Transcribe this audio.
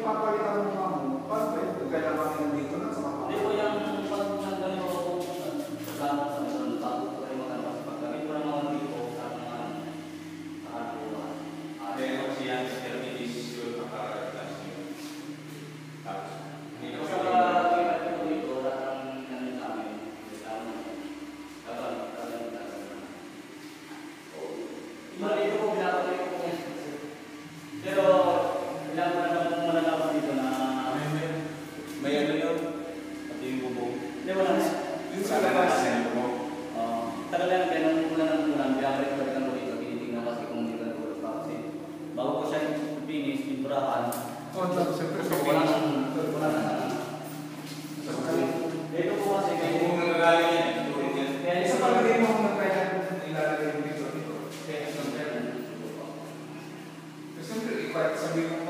papalitan mo nga mo, paano ba ito? Kailangan nyo nandito na sa kapatid? Hindi ko yung pag nagganito ako gamit sa mga bago ko kayo magkano sa paggamit ko ng mga dito sa mga nakatuwa. Kung siya pero it is your kaparatas nyo. Tapos, hindi ko Sa siya kailan ko dito, lahat ng namin namin, iba dito ko, pinapatuloy ko kung pero ilang mo na naman malalaman dito na may ano yun? Pati yung bubong. hindi wala na. Yung sa labas. Tagal lang kaya nung mula ng ulan, biyabalik ko rin dito, tinitingnan kasi kung hindi ka nagulog pa kasi bago ko siya finish, pinturahan. Siyempre, Wala nang dito po kasi kayo Kung nangagaling yan, turin yan. kaya Isa isa pa pa rin mo kung nagkailan mo ilalagay mo dito. Kaya siyempre, sabi mo